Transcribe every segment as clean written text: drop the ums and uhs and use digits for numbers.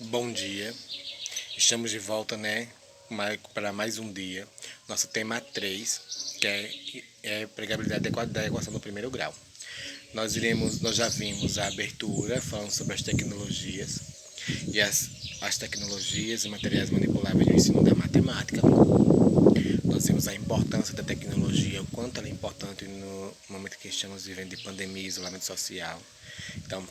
Bom dia, estamos de volta, né, para mais um dia. Nosso tema 3, que é empregabilidade da equação do primeiro grau. Nós já vimos a abertura falando sobre as tecnologias e as tecnologias e materiais manipuláveis no ensino da matemática. Nós vimos a importância da tecnologia, o quanto ela é importante no momento que estamos vivendo de pandemia e isolamento social. Então,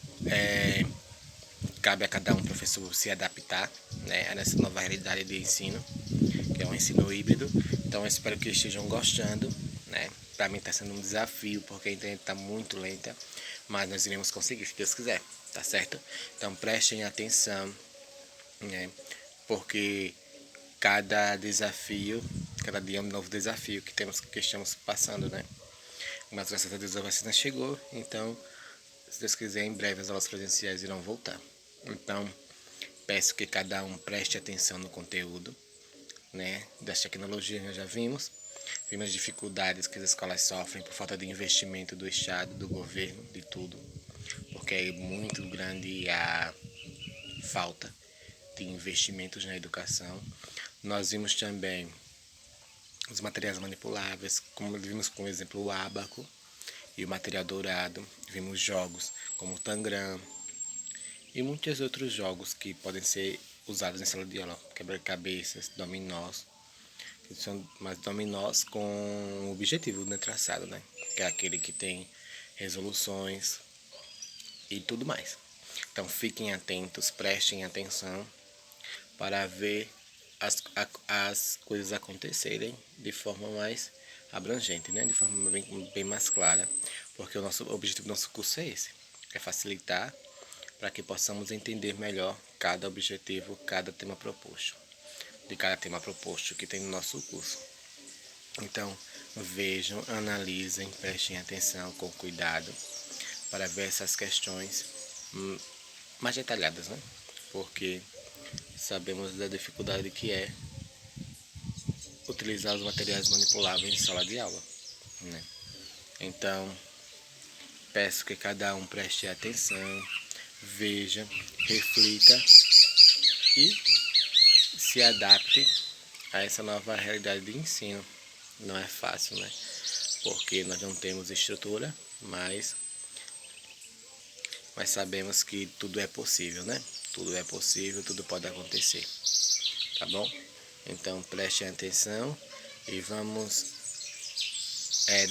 cabe a cada um professor se adaptar, né, a essa nova realidade de ensino, que é um ensino híbrido. Então eu espero que estejam gostando, né? Para mim está sendo um desafio, porque a internet está muito lenta, mas nós iremos conseguir, se Deus quiser, tá certo? Então prestem atenção, né? Porque cada desafio, cada dia é um novo desafio que estamos passando, né? Mas graças a Deus a vacina chegou, então, se Deus quiser, em breve as aulas presenciais irão voltar. Então, peço que cada um preste atenção no conteúdo, né, das tecnologias. Nós já vimos as dificuldades que as escolas sofrem por falta de investimento do Estado, do governo, de tudo, porque é muito grande a falta de investimentos na educação. Nós vimos também os materiais manipuláveis, como vimos com o exemplo o ábaco e o material dourado. Vimos jogos como o Tangram e muitos outros jogos que podem ser usados em sala de aula, quebra-cabeças, dominós, que são mais dominós com o objetivo, né, traçado, né, que é aquele que tem resoluções e tudo mais. Então fiquem atentos, prestem atenção para ver as coisas acontecerem de forma mais abrangente, né, de forma bem mais clara, porque o objetivo do nosso curso é esse, é facilitar para que possamos entender melhor cada objetivo, cada tema proposto, de cada tema proposto que tem no nosso curso. Então, vejam, analisem, prestem atenção com cuidado para ver essas questões mais detalhadas, né? Porque sabemos da dificuldade que é utilizar os materiais manipuláveis em sala de aula, né? Então, peço que cada um preste atenção, veja, reflita e se adapte a essa nova realidade de ensino. Não é fácil, né? Porque nós não temos estrutura, mas sabemos que tudo é possível, né? Tudo é possível, tudo pode acontecer, tá bom? Então prestem atenção e vamos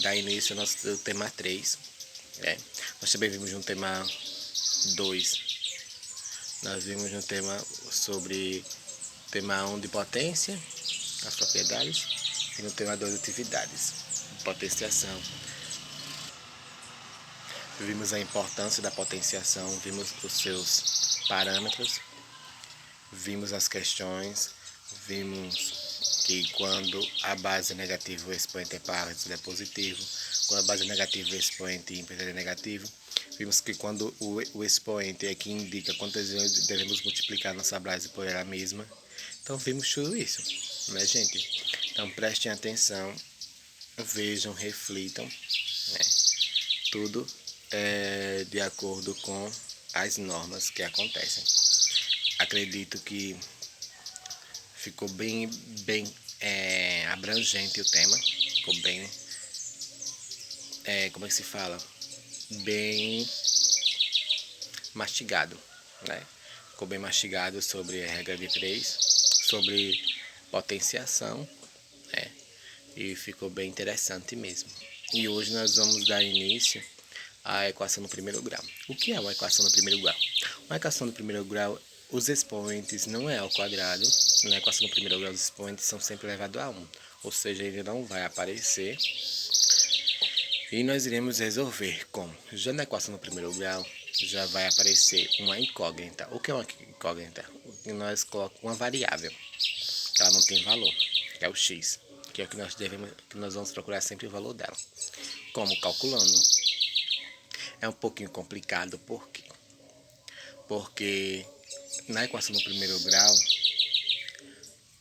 dar início ao nosso tema 3. Né? Nós também vimos no tema 2, nós vimos no tema sobre tema 1 de potência, as propriedades, e no tema 2 atividades, potenciação. Vimos a importância da potenciação, vimos os seus parâmetros, vimos as questões, vimos que quando a base é negativa o expoente é par, é positivo, quando a base é negativa o expoente ímpar é negativo. Vimos que quando o expoente é que indica quantas vezes devemos multiplicar nossa base por ela mesma. Então vimos tudo isso, né, gente? Então prestem atenção, vejam, reflitam, né? Tudo de acordo com as normas que acontecem. Acredito que ficou bem abrangente o tema, ficou bem, como é que se fala? Bem mastigado, né? Ficou bem mastigado sobre a regra de 3, sobre potenciação, né? E ficou bem interessante mesmo. E hoje nós vamos dar início à equação do primeiro grau. O que é uma equação do primeiro grau? Uma equação do primeiro grau, os expoentes não é ao quadrado. Na equação do primeiro grau, os expoentes são sempre elevados a 1, ou seja, ele não vai aparecer. E nós iremos resolver como? Já na equação do primeiro grau, já vai aparecer uma incógnita. O que é uma incógnita? Nós colocamos uma variável, ela não tem valor, que é o x, que é o que nós vamos procurar sempre o valor dela. Como? Calculando. É um pouquinho complicado, por quê? Porque na equação do primeiro grau,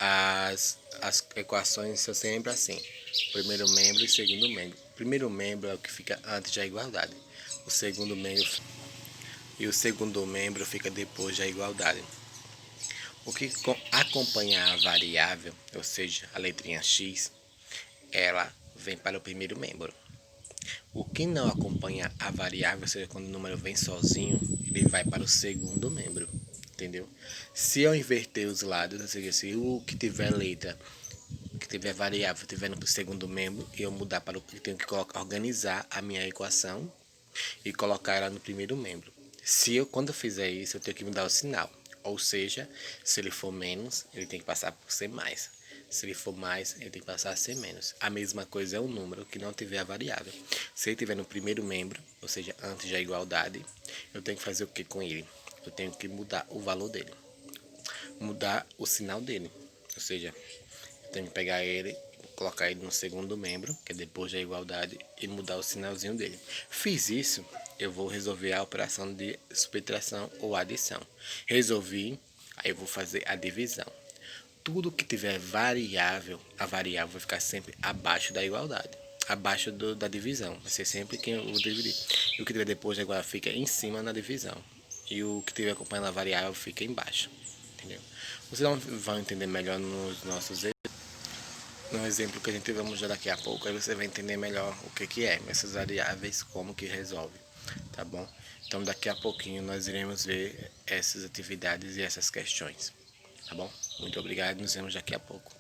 as equações são sempre assim, primeiro membro e segundo membro. O primeiro membro é o que fica antes da igualdade, o segundo membro fica depois da igualdade. O que acompanha a variável, ou seja, a letrinha x, ela vem para o primeiro membro. O que não acompanha a variável, ou seja, quando o número vem sozinho, ele vai para o segundo membro, entendeu? Se eu inverter os lados, ou seja, se o que tiver letra, que tiver variável, tiver no segundo membro, e eu mudar para o que tenho que organizar a minha equação e colocar ela no primeiro membro. Quando eu fizer isso, eu tenho que mudar o sinal. Ou seja, se ele for menos, ele tem que passar por ser mais. Se ele for mais, ele tem que passar a ser menos. A mesma coisa é o número que não tiver a variável. Se ele tiver no primeiro membro, ou seja, antes da igualdade, eu tenho que fazer o que com ele? Eu tenho que mudar o valor dele. Mudar o sinal dele. Ou seja, eu tenho que pegar ele, colocar ele no segundo membro, que é depois da igualdade, e mudar o sinalzinho dele. Fiz isso, eu vou resolver a operação de subtração ou adição. Resolvi, aí eu vou fazer a divisão. Tudo que tiver variável, a variável vai ficar sempre abaixo da igualdade, abaixo da divisão. Vai ser sempre quem eu vou dividir. E o que tiver depois da igualdade fica em cima na divisão. E o que tiver acompanhando a variável fica embaixo. Entendeu? Vocês vão entender melhor nos nossos no exemplo que a gente vai mostrar daqui a pouco, aí você vai entender melhor o que é essas variáveis, como que resolve, tá bom? Então daqui a pouquinho nós iremos ver essas atividades e essas questões, tá bom? Muito obrigado, nos vemos daqui a pouco.